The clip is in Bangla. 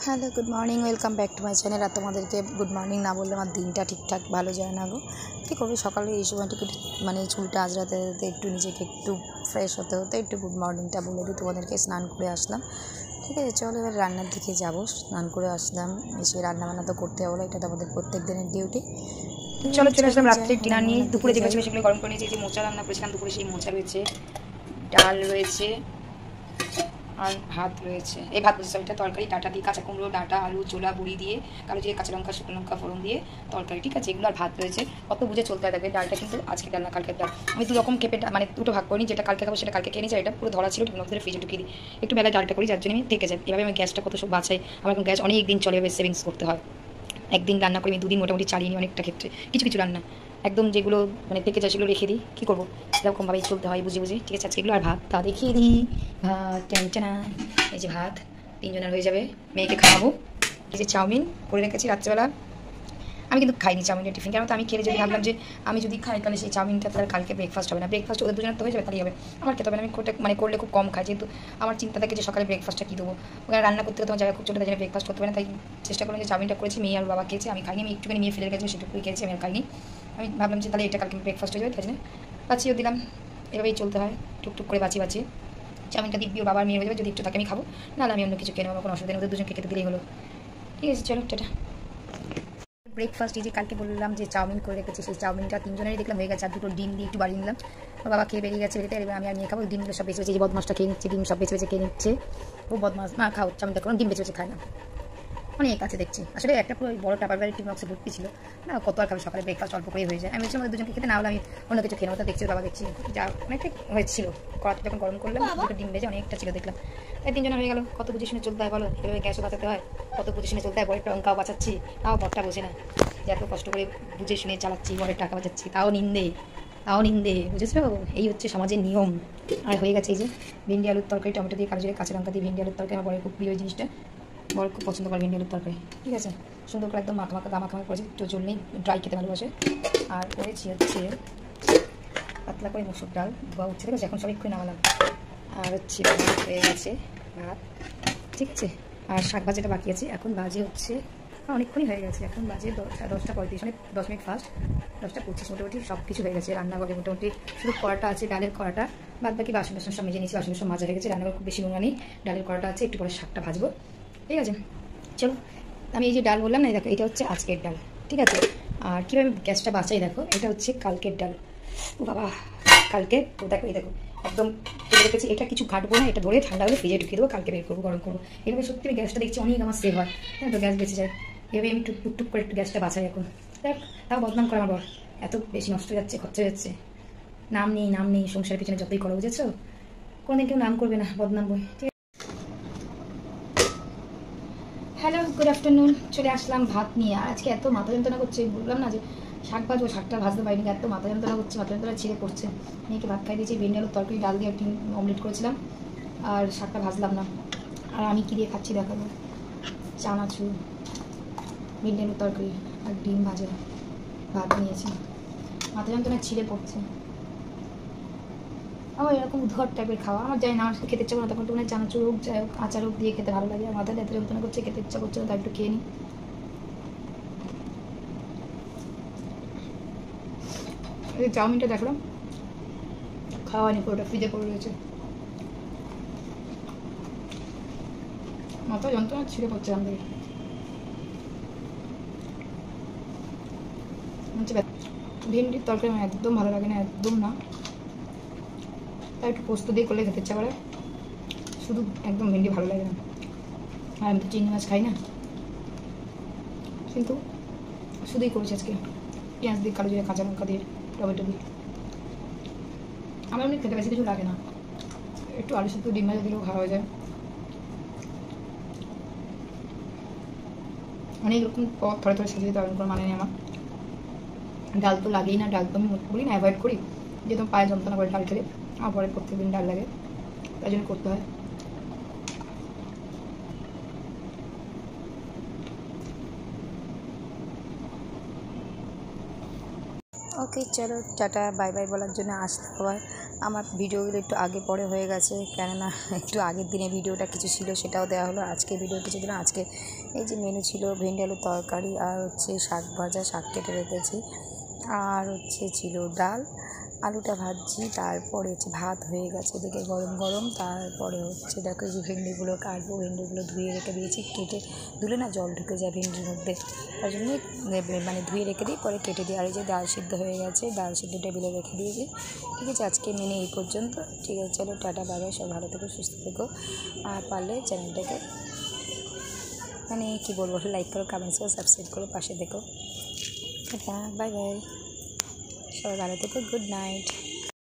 Hello, good morning, welcome back to my channel. আর তোমাদেরকে গুড মর্নিং না বললে আমার দিনটা ঠিকঠাক ভালো যায় না গো। কী করবে, সকালে এই সময়টুকু মানে চুলটা আঁচড়াতে হতে একটু নিজেকে একটু ফ্রেশ হতে হতে একটু গুড মর্নিংটা বলে দিই তোমাদেরকে। স্নান করে আসলাম, ঠিক আছে। চলো এবার রান্নার দিকে যাবো। স্নান করে আসলাম, এসে রান্নাবান্না তো করতে হলো, এটা তো আমাদের প্রত্যেক দিনের ডিউটি। চলো চলে আসলাম রাত্রে ডিনার নিয়ে। দুপুরে যেগুলো ছিল সেগুলো গরম করে নিয়েছি। যে মোচা রান্না করেছিলাম দুপুরে, সেই মোচা রয়েছে, ডাল রয়েছে আর ভাত রয়েছে। এই ভাত বলছি, এটা তরকারি, ডাঁটা দিয়ে, কাঁচা কুমড়ো, ডাঁটা, আলু, ছোলা, বুড়ি দিয়ে, কালো জিরে, কাঁচা লঙ্কা, শুকনো লঙ্কা ফোড়ন দিয়ে তরকারি, ঠিক আছে। এগুলো আর ভাত রয়েছে। কত বুঝে চলতে হয় দেখবে। ডালটা কিন্তু আজকে ডাল না, কালকের ডাল। আমি দু রকম খেপে মানে দুটো ভাগ করিনি, যেটা কালকে খাবো সেটা কালকে খেয়ে নিয়েছি। এটা পুরো ধরা ছিল, ঠিক মতো ফ্রিজে ঢুকিয়ে দিই। একটু বেলা ডালটা করি, যার জন্য আমি থেকে যায়। এভাবে আমি গ্যাসটা কত সব বাঁচাই। আমার এখন গ্যাস অনেক দিন চলে, সেভিংস করতে হয়। একদিন রান্না করে আমি দুদিন মোটামুটি চালিয়ে নিই অনেকটা ক্ষেত্রে। কিছু কিছু রান্না একদম যেগুলো মানে থেকে যায় সেগুলো রেখে দিই। কী করবো, সেরকমভাবেই চলতে হয় বুঝে বুঝে, ঠিক আছে। আজকে এগুলো আর ভাত তা দেখিয়ে দিই। ভাত টেনশনা, এই যে ভাত তিনজনের হয়ে যাবে। মেয়েকে খাওয়াবো। এই যে চাউমিন করে রেখেছি রাত্রেবেলা। আমি কিন্তু খাইনি চাউমিনের টিফিন, কেন তো আমি খেলে যদি ভাবলাম যে আমি যদি খাই তাহলে সেই চাউমিনটা তাহলে কালকে ব্রেকফাস্ট হবে না। ব্রেকফাস্ট ওদের দুজনের তো হয়ে যাবে, তাহলেই হবে। আমার খেতে হবে না। আমি মানে করলে খুব কম খাই, যেহেতু আমার চিন্তা থাকে যে সকালে ব্রেকফাস্টটা কী দেবো। ওখানে রান্না করতে তোমার জায়গা খুব ছোটো, তাই জন্য ব্রেকফাস্ট করতে পারে না। তাই চেষ্টা করলাম যে চাউমিনটা করেছি, মেয়ে আর বাবা খেয়েছে, আমি খাইনি। আমি একটুখানি নিয়ে ফেলে গেছি, সেটুকুই খেয়েছি, আমি আর খাইনি। আমি ভাবলাম যে তাহলে এটা কালকে ব্রেকফাস্ট হয়ে যাবে, তাই জন্য বাঁচিয়েও দিলাম। এভাবেই চলতে হয়, টুকটুক করে বাঁচিয়ে বাঁচিয়ে। চাউমিনটা দিব্যি বাবার মেয়ে হয়ে যাবে, যদি একটু থাকে আমি খাবো, নাহলে আমি অন্য কিছু খেয়ে নেবো, কোনো অসুবিধা নেই। ওদের দুজনকে খেতে দিলেই হলো, ঠিক আছে। চলো টাটা। ব্রেকফাস্ট এই যে কালকে বললাম যে চাউমিন করে রেখেছি, সেই চাউমিনটা তিনজনেরই দেখলাম হয়ে গেছে। আর দুটো ডিম দিয়ে একটু বাড়িয়ে নিলাম। বাবা খেয়ে বেরিয়ে গেছে, বেরিয়ে এবার আমি আর নিয়ে খাবো। ডিমগুলো সব বেঁচে বেঁচে, যে বদমাসটা খেয়ে নিচ্ছে, ডিম সব বেঁচে বেঁচে খেয়ে নিচ্ছে। ও বদমাস, না খাও চাউমিনটা করুন, ডিম বেঁচে বেঁচে খায় না। অনেক আছে দেখছি, আসলে একটা পুরো বড় টাপার বাড়ির টিম বক্সে ভর্তি ছিল না। কত আর খাবে, সকালে ব্রেকফাস্ট অল্প করেই হয়ে যায়। আমি বলছিলাম দুজনকে খেতে না হলে আমি অন্য কিছু খেয়ে নেবো। তা দেখছি বাবা দেখছি যা অনেকটা হয়েছিল, কড়াতে যখন গরম করলাম দুটো ডিম বেজে অনেকটা ছিল দেখলাম। তাই তিনজনের হয়ে গেল। কত বুঝে শুনে চলতে হয় বলো, এভাবে গ্যাসও বাঁচাতে হয়, কত বুঝে শুনে চলতে হয়। বরের টঙ্কাও বাঁচাচ্ছি, তাও বরটা বোঝে না যে এত কষ্ট করে বুঝে শুনে চালাচ্ছি, বরের টাকা বাঁচাচ্ছি, তাও নিন্দে, বুঝেছো? এই হচ্ছে সমাজের নিয়ম। আর হয়ে গেছে এই যে ভেন্ডি আলুর তরকারি, টমেটো দিয়ে, কালো জিরে, কাঁচা লঙ্কা দিয়ে ভেন্ডি আলুর তরকারি। আমার বরের খুব প্রিয় জিনিসটা, বড় খুব পছন্দ করে ভেন্ডি আলুর তরকারি, ঠিক আছে। সুন্দর করে একদম মাখা করেছি, একটু জল নেই, ড্রাই খেতে ভালোবাসে। আর করেছি হচ্ছে পাতলা করে মুসুর ডাল, ধোয়া উঠছে, ঠিক আছে। এখন সব এক্ষুনি নামালাম। আর হচ্ছে ভাত হয়ে গেছে, ভাত, ঠিক আছে। আর শাক ভাজিটা বাকি আছে। এখন বাজে হচ্ছে অনেকক্ষণই হয়ে গেছে, এখন বাজে 10:35, মানে 10 মিনিট ফার্স্ট, 10:25 মোটামুটি সব কিছু হয়ে গেছে রান্নাঘরে। মোটামুটি শুধু কড়াটা আছে, ডালের কড়াটা, বাদ বাকি বাসন সব মেজে নিয়েছি। বাসন সব মাজা হয়ে গেছে, রান্নাঘর খুব বেশি নোংরা নেই। ডালের কড়াটা আছে, একটু পরে শাকটা ভাজবো, ঠিক আছে। চলো, আমি এই যে ডাল বললাম না, দেখো এটা হচ্ছে আজকের ডাল, ঠিক আছে। আর কীভাবে গ্যাসটা বাঁচাই দেখো, এটা হচ্ছে কালকের ডাল। ও বাবা, কালকে তো দেখো, এই দেখো একদম তুলে রেখেছি। এটা কিছু ঘাটবো না, এটা ধরে ঠান্ডা হলে ফ্রিজে ঢুকিয়ে দেবো, কালকে বের করবো, গরম করবো। এভাবে সত্যি আমি গ্যাসটা দেখছি অনেক আমার সেভ হয়, হ্যাঁ। তো গ্যাস বেঁচে যায়, এভাবে আমি টুকটুক করে একটু গ্যাসটা বাঁচাই এখন। দেখ, তাও বদনাম করে আমার বর, এত বেশি নষ্ট হয়ে যাচ্ছে, খরচা যাচ্ছে। নাম নেই সংসারের পিছনে যতই করো, বুঝেছো? কোনোদিন কেউ নাম করবে না, বদনাম বই, ঠিক আছে। Hello, good afternoon. চলে আসলাম ভাত নিয়ে। আর আজকে এত মাথা যন্ত্রণা করছে, বললাম না যে শাক ভাজবো, শাকটা ভাজতে পারিনি, এত মাথা যন্ত্রণা করছে, মাথা যন্ত্রণা ছিঁড়ে পড়ছে। মেয়েকে ভাত খাই দিয়েছি, ভেন্ডি আলুর তরকারি, ডাল দিয়ে ডিম অমলেট করেছিলাম, আর শাকটা ভাজলাম না। আর আমি কী দিয়ে খাচ্ছি দেখাবো, চানাচুর, ভেন্ডি আলুর তরকারি আর ডিম ভাজা, ভাত নিয়েছি। মাথা যন্ত্রণা ছিঁড়ে পড়ছে। আমার এরকম উদ্ভট টাইপের খাওয়া আমার যায় না, আমার খেতে ইচ্ছা করে না, তখন তোমার চানাচুর হোক, যাই হোক, আচার হোক দিয়ে খেতে ভালো লাগে। মাথায় এত যন্ত্রণা করছে, খেতে ইচ্ছা করছে না, তাই একটু খেয়ে নিই। এই চাউমিনটা দেখলাম খাওয়া হয়নি, পুরোটা ফ্রিজে পড়ে রয়েছে। মাথা যন্ত্রণা ছিঁড়ে পড়ছে আমাদের। ভেন্ডির তরকারি আমার একদম ভালো লাগে না, একদম না। তাই একটু পোস্ত দিয়ে করলে খেতে ইচ্ছা করে, শুধু একদম ভেন্ডি ভালো লাগে না। আর আমি তো চিংড়ি মাছ খাই না, কিন্তু শুধুই করেছি আজকে, পেঁয়াজ দিয়ে, কালো জিরে, কাঁচা লঙ্কা দিয়ে, টমেটো দিয়ে। আমার এমনি খেতে বেশি কিছু লাগে না, একটু আলু শুধু ডিম ভাজা দিলেও খাওয়া হয়ে যায়। অনেক রকম পথ থরে থরে সাজিয়ে দিতে হবে, কোনো মানে নেই আমার। ডাল তো লাগেই না, ডাল তো আমি বলি না, অ্যাভয়েড করি, যেহেতু পায়ে যন্ত্রণা করে ডাল খেলে। আমার পরে প্রত্যেকদিন ডাল লাগে, তাই জন্য করতে হয়। ওকে, চলো টাটা, বাই বাই বলার জন্য আসতে আবার আমার ভিডিওগুলো একটু আগে পরে হয়ে গেছে, কেননা একটু আগের দিনে ভিডিওটা কিছু ছিল সেটাও দেওয়া হলো। আজকে ভিডিও কিছু দিন, আজকে এই যে মেনু ছিল ভেন্ডি আলুর তরকারি আর হচ্ছে শাক ভাজা, শাক কেটে রেখেছি, আর হচ্ছে ছিল ডাল, আলুটা ভাজছি, তারপরে হচ্ছে ভাত হয়ে গেছে এদিকে গরম গরম। তারপরে হচ্ছে দেখো এই যে ভেন্ডিগুলো কাটবো, ভেন্ডিগুলো ধুয়ে রেখে দিয়েছি, কেটে ধুলে না জল ঢুকে যায় ভেন্ডির মধ্যে, তার জন্যই মানে ধুয়ে রেখে দিই, পরে কেটে দিই। আর এই যে ডাল সিদ্ধ হয়ে গেছে, ডাল সিদ্ধ টেবিলে রেখে দিয়েছি। ঠিক আছে, আজকে মেনে এই পর্যন্ত। ঠিক আছে, চলো টাটা, বাই বাই, সব ভালো থেকো, সুস্থ থেকো, আর পারলে চ্যানেলটাকে মানে কী বলবো, লাইক করো, কমেন্টস করো, সাবস্ক্রাইব করো, পাশে দেখো। টাটা, বাই বাই, সবাই ভালো থেকো, গুড নাইট।